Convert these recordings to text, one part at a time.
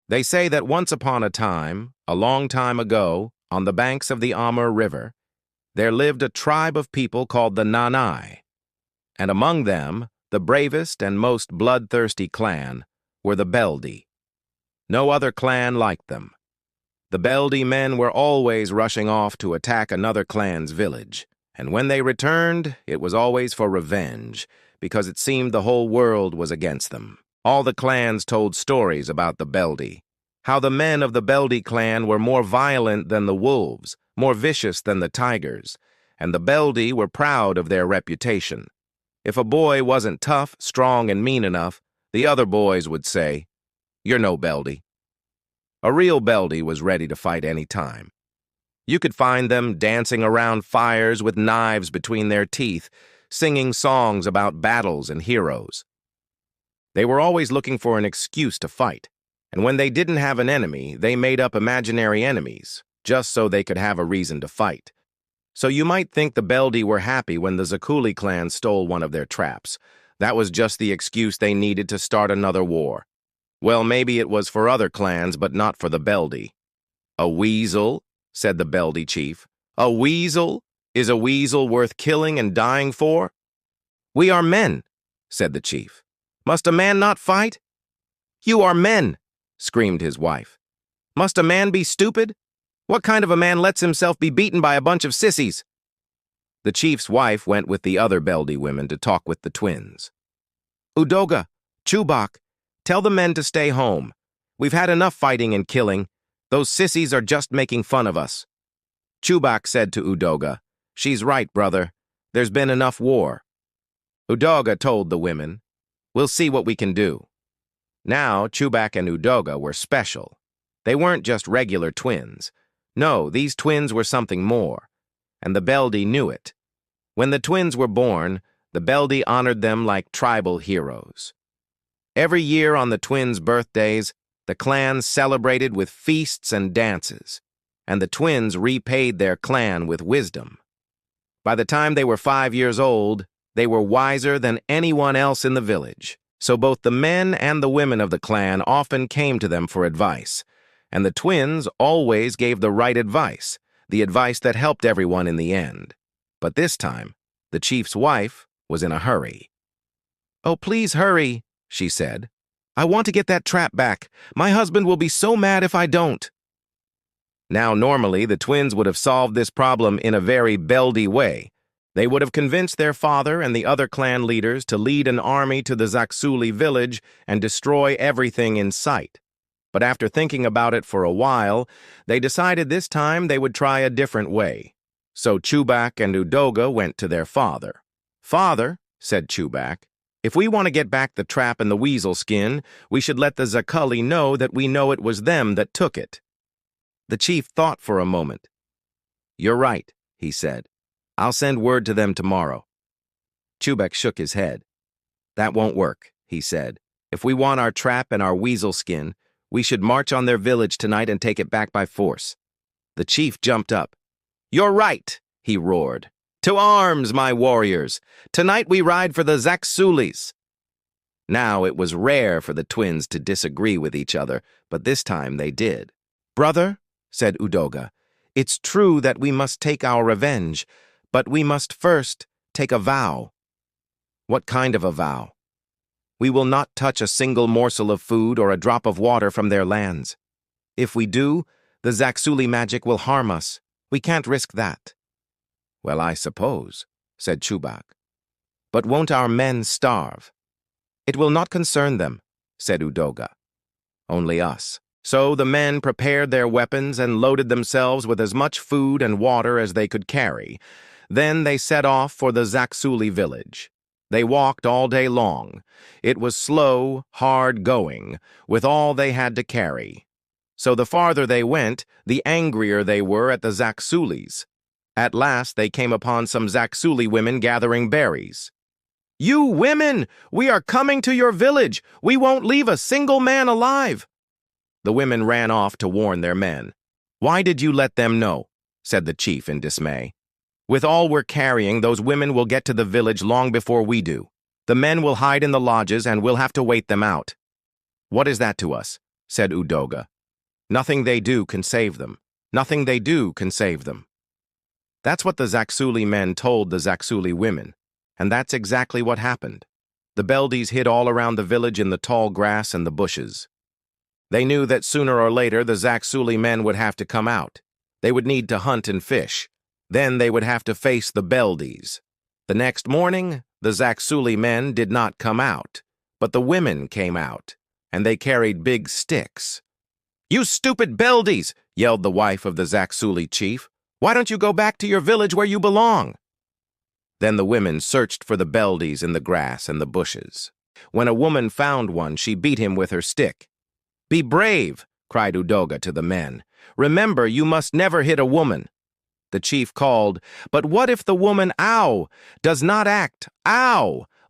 They say that once upon a time, a long time ago, on the banks of the Amur River, there lived a tribe of people called the Nanai, and among them, the bravest and most bloodthirsty clan were the Beldy. No other clan like them. The Beldy men were always rushing off to attack another clan's village, and when they returned, it was always for revenge, because it seemed the whole world was against them. All the clans told stories about the Beldy, how the men of the Beldy clan were more violent than the wolves, more vicious than the tigers, and the Beldy were proud of their reputation. If a boy wasn't tough, strong, and mean enough, the other boys would say, "You're no Beldy." A real Beldy was ready to fight any time. You could find them dancing around fires with knives between their teeth, singing songs about battles and heroes. They were always looking for an excuse to fight, and when they didn't have an enemy, they made up imaginary enemies, just so they could have a reason to fight. So you might think the Beldy were happy when the Zakuli clan stole one of their traps. That was just the excuse they needed to start another war. Well, maybe it was for other clans, but not for the Beldy. "A weasel?" said the Beldy chief. "A weasel? Is a weasel worth killing and dying for?" "We are men," said the chief. "Must a man not fight?" "You are men," screamed his wife. "Must a man be stupid? What kind of a man lets himself be beaten by a bunch of sissies?" The chief's wife went with the other Beldy women to talk with the twins. "Udoga, Chubak, tell the men to stay home. We've had enough fighting and killing. Those sissies are just making fun of us." Chubak said to Udoga, "She's right, brother. There's been enough war." Udoga told the women, "We'll see what we can do." Now, Chubak and Udoga were special. They weren't just regular twins. No, these twins were something more, and the Beldy knew it. When the twins were born, the Beldy honored them like tribal heroes. Every year on the twins' birthdays, the clan celebrated with feasts and dances, and the twins repaid their clan with wisdom. By the time they were 5 years old, they were wiser than anyone else in the village, so both the men and the women of the clan often came to them for advice, and the twins always gave the right advice, the advice that helped everyone in the end. But this time, the chief's wife was in a hurry. "Oh, please hurry," she said. "I want to get that trap back. My husband will be so mad if I don't." Now, normally, the twins would have solved this problem in a very Beldy way. They would have convinced their father and the other clan leaders to lead an army to the Zaksuli village and destroy everything in sight. But after thinking about it for a while, they decided this time they would try a different way. So Chubak and Udoga went to their father. "Father," said Chubak, "if we want to get back the trap and the weasel skin, we should let the Zakuli know that we know it was them that took it." The chief thought for a moment. "You're right," he said. "I'll send word to them tomorrow." Chubak shook his head. "That won't work," he said. "If we want our trap and our weasel skin, we should march on their village tonight and take it back by force." The chief jumped up. "You're right," he roared. "To arms, my warriors! Tonight we ride for the Zaksulis." Now it was rare for the twins to disagree with each other, but this time they did. "Brother," said Udoga, "it's true that we must take our revenge, but we must first take a vow." "What kind of a vow?" "We will not touch a single morsel of food or a drop of water from their lands. If we do, the Zaksuli magic will harm us. We can't risk that." "Well, I suppose," said Chubak. "But won't our men starve?" "It will not concern them," said Udoga. "Only us." So the men prepared their weapons and loaded themselves with as much food and water as they could carry. Then they set off for the Zaksuli village. They walked all day long. It was slow, hard going, with all they had to carry. So the farther they went, the angrier they were at the Zaksulis. At last they came upon some Zaksuli women gathering berries. "You women! We are coming to your village! We won't leave a single man alive!" The women ran off to warn their men. "Why did you let them know?" said the chief in dismay. "With all we're carrying, those women will get to the village long before we do. The men will hide in the lodges and we'll have to wait them out." "What is that to us? said Udoga. Nothing they do can save them. Nothing they do can save them. That's what the Zaksuli men told the Zaksuli women, and that's exactly what happened. The Beldys hid all around the village in the tall grass and the bushes. They knew that sooner or later the Zaksuli men would have to come out. They would need to hunt and fish. Then they would have to face the Beldys. The next morning, the Zaksuli men did not come out, but the women came out, and they carried big sticks. "You stupid Beldys!" yelled the wife of the Zaksuli chief. "Why don't you go back to your village where you belong?" Then the women searched for the Beldys in the grass and the bushes. When a woman found one, she beat him with her stick. "Be brave," cried Udoga to the men. "Remember, you must never hit a woman." The chief called, "But what if the woman, does not act,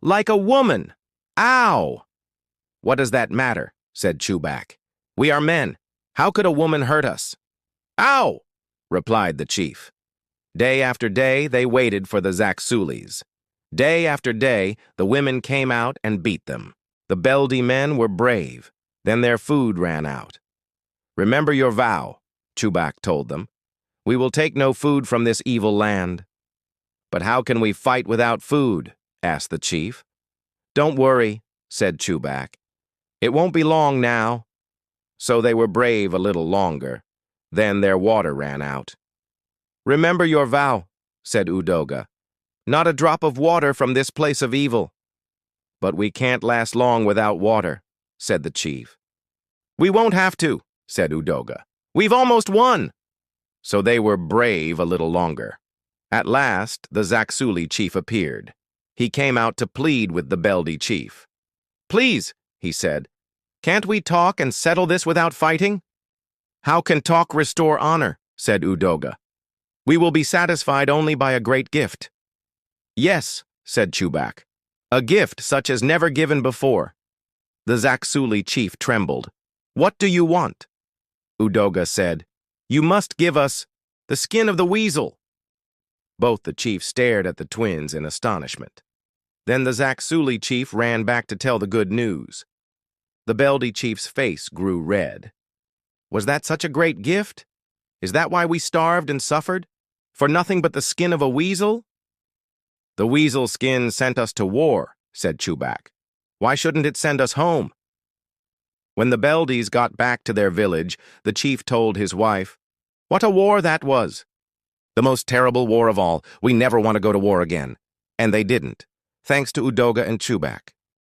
like a woman? What does that matter?" said Chubak. "We are men. How could a woman hurt us?" "Ow!" replied the chief. Day after day, they waited for the Zaksulis. Day after day, the women came out and beat them. The Beldy men were brave. Then their food ran out. "Remember your vow," Chubak told them. "We will take no food from this evil land." "But how can we fight without food?" asked the chief. "Don't worry," said Chubak. "It won't be long now." So they were brave a little longer. Then their water ran out. "Remember your vow," said Udoga. "Not a drop of water from this place of evil." "But we can't last long without water," said the chief. "We won't have to," said Udoga. "We've almost won." So they were brave a little longer. At last, the Zaksuli chief appeared. He came out to plead with the Beldy chief. "Please," he said, "can't we talk and settle this without fighting?" "How can talk restore honor?" said Udoga. "We will be satisfied only by a great gift." "Yes," said Chubak, "a gift such as never given before." The Zaksuli chief trembled. "What do you want?" Udoga said, "You must give us the skin of the weasel." Both the chiefs stared at the twins in astonishment. Then the Zaksuli chief ran back to tell the good news. The Beldy chief's face grew red. "Was that such a great gift? Is that why we starved and suffered? For nothing but the skin of a weasel?" "The weasel skin sent us to war," said Chubak. "Why shouldn't it send us home?" When the Beldys got back to their village, the chief told his wife, "What a war that was! The most terrible war of all. We never want to go to war again." And they didn't, thanks to Udoga and Chubak.